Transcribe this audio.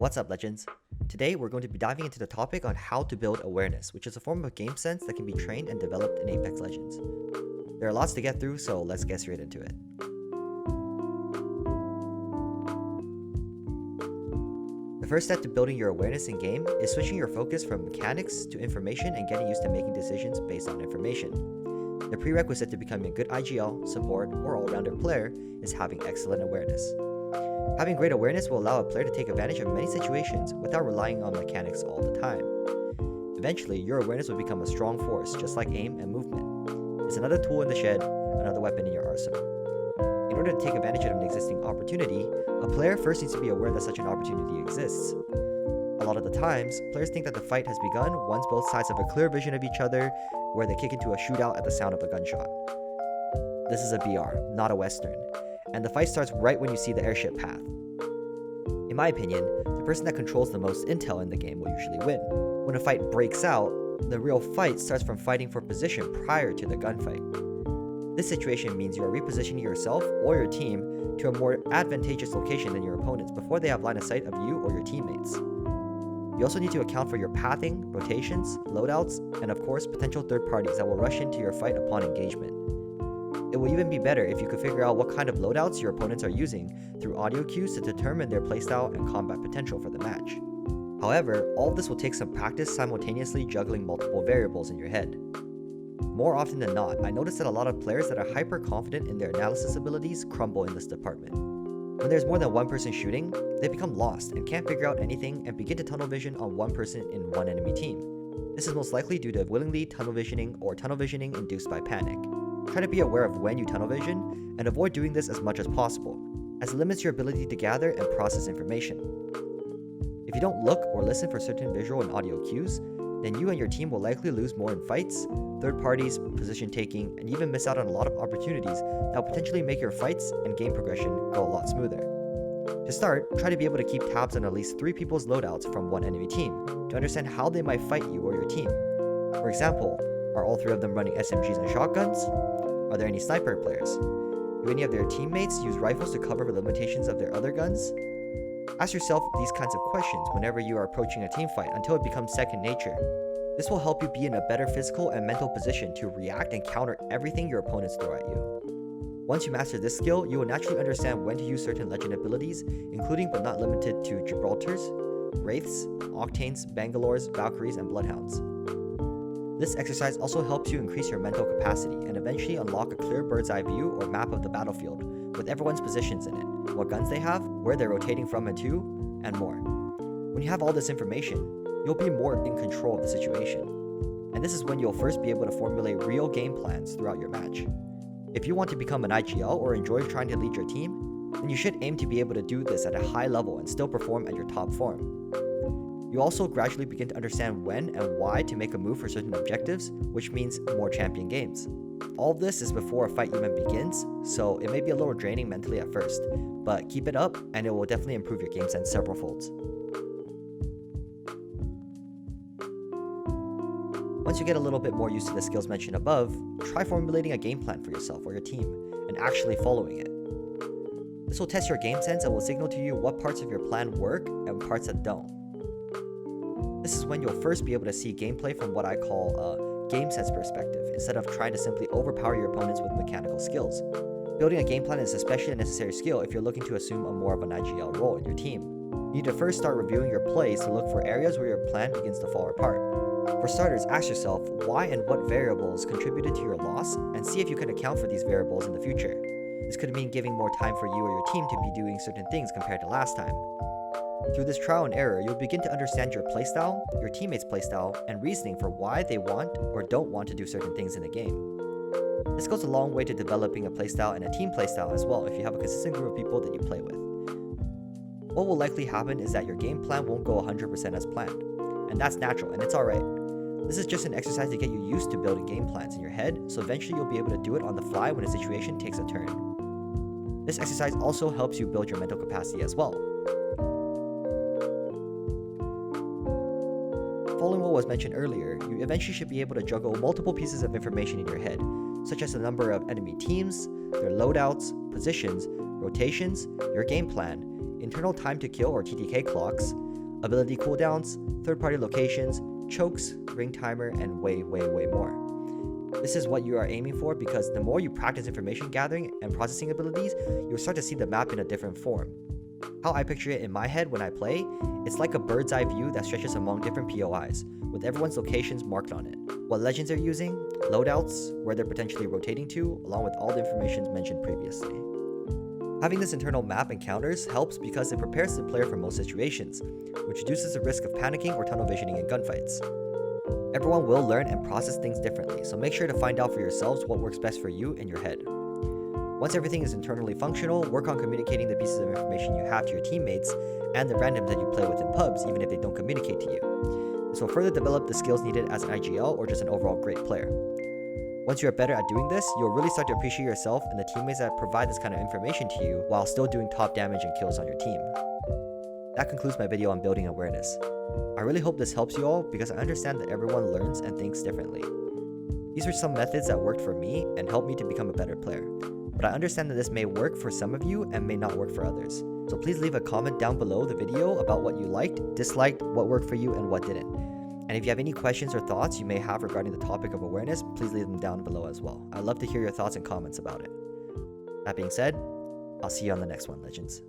What's up, legends? Today we're going to be diving into the topic on how to build awareness, which is a form of game sense that can be trained and developed in Apex Legends. There are lots to get through, so let's get straight into it. The first step to building your awareness in game is switching your focus from mechanics to information and getting used to making decisions based on information. The prerequisite to becoming a good IGL, support, or all-rounder player is having excellent awareness. Having great awareness will allow a player to take advantage of many situations without relying on mechanics all the time. Eventually, your awareness will become a strong force, just like aim and movement. It's another tool in the shed, another weapon in your arsenal. In order to take advantage of an existing opportunity, a player first needs to be aware that such an opportunity exists. A lot of the times, players think that the fight has begun once both sides have a clear vision of each other, where they kick into a shootout at the sound of a gunshot. This is a BR, not a Western, and the fight starts right when you see the airship path. In my opinion, the person that controls the most intel in the game will usually win. When a fight breaks out, the real fight starts from fighting for position prior to the gunfight. This situation means you are repositioning yourself or your team to a more advantageous location than your opponents before they have line of sight of you or your teammates. You also need to account for your pathing, rotations, loadouts, and of course potential third parties that will rush into your fight upon engagement. It will even be better if you could figure out what kind of loadouts your opponents are using through audio cues to determine their playstyle and combat potential for the match. However, all of this will take some practice simultaneously juggling multiple variables in your head. More often than not, I notice that a lot of players that are hyper confident in their analysis abilities crumble in this department. When there's more than one person shooting, they become lost and can't figure out anything and begin to tunnel vision on one person in one enemy team. This is most likely due to willingly tunnel visioning or tunnel visioning induced by panic. Try to be aware of when you tunnel vision and avoid doing this as much as possible, as it limits your ability to gather and process information. If you don't look or listen for certain visual and audio cues, then you and your team will likely lose more in fights, third parties, position taking, and even miss out on a lot of opportunities that will potentially make your fights and game progression go a lot smoother. To start, try to be able to keep tabs on at least 3 people's loadouts from one enemy team to understand how they might fight you or your team. For example, are all 3 of them running SMGs and shotguns? Are there any sniper players? Do any of their teammates use rifles to cover the limitations of their other guns? Ask yourself these kinds of questions whenever you are approaching a team fight until it becomes second nature. This will help you be in a better physical and mental position to react and counter everything your opponents throw at you. Once you master this skill, you will naturally understand when to use certain legend abilities, including but not limited to Gibraltars, Wraiths, Octanes, Bangalores, Valkyries, and Bloodhounds. This exercise also helps you increase your mental capacity and eventually unlock a clear bird's eye view or map of the battlefield with everyone's positions in it, what guns they have, where they're rotating from and to, and more. When you have all this information, you'll be more in control of the situation. And this is when you'll first be able to formulate real game plans throughout your match. If you want to become an IGL or enjoy trying to lead your team, then you should aim to be able to do this at a high level and still perform at your top form. You also gradually begin to understand when and why to make a move for certain objectives, which means more champion games. All of this is before a fight even begins, so it may be a little draining mentally at first, but keep it up and it will definitely improve your game sense several folds. Once you get a little bit more used to the skills mentioned above, try formulating a game plan for yourself or your team and actually following it. This will test your game sense and will signal to you what parts of your plan work and parts that don't. This is when you'll first be able to see gameplay from what I call a game sense perspective, instead of trying to simply overpower your opponents with mechanical skills. Building a game plan is especially a necessary skill if you're looking to assume a more of an IGL role in your team. You need to first start reviewing your plays to look for areas where your plan begins to fall apart. For starters, ask yourself why and what variables contributed to your loss, and see if you can account for these variables in the future. This could mean giving more time for you or your team to be doing certain things compared to last time. Through this trial and error, you'll begin to understand your playstyle, your teammates' playstyle, and reasoning for why they want or don't want to do certain things in the game. This goes a long way to developing a playstyle and a team playstyle as well if you have a consistent group of people that you play with. What will likely happen is that your game plan won't go 100% as planned, and that's natural and it's alright. This is just an exercise to get you used to building game plans in your head, so eventually you'll be able to do it on the fly when a situation takes a turn. This exercise also helps you build your mental capacity as well. Following what was mentioned earlier, you eventually should be able to juggle multiple pieces of information in your head, such as the number of enemy teams, their loadouts, positions, rotations, your game plan, internal time to kill or TTK clocks, ability cooldowns, third-party locations, chokes, ring timer, and way more. This is what you are aiming for because the more you practice information gathering and processing abilities, you'll start to see the map in a different form. How I picture it in my head when I play, it's like a bird's eye view that stretches among different POIs, with everyone's locations marked on it, what legends they're using, loadouts, where they're potentially rotating to, along with all the information mentioned previously. Having this internal map and counters helps because it prepares the player for most situations, which reduces the risk of panicking or tunnel visioning in gunfights. Everyone will learn and process things differently, so make sure to find out for yourselves what works best for you in your head. Once everything is internally functional, work on communicating the pieces of information you have to your teammates and the randoms that you play with in pubs, even if they don't communicate to you. This will further develop the skills needed as an IGL or just an overall great player. Once you are better at doing this, you'll really start to appreciate yourself and the teammates that provide this kind of information to you while still doing top damage and kills on your team. That concludes my video on building awareness. I really hope this helps you all because I understand that everyone learns and thinks differently. These are some methods that worked for me and helped me to become a better player, but I understand that this may work for some of you and may not work for others. So please leave a comment down below the video about what you liked, disliked, what worked for you, and what didn't. And if you have any questions or thoughts you may have regarding the topic of awareness, please leave them down below as well. I'd love to hear your thoughts and comments about it. That being said, I'll see you on the next one, Legends.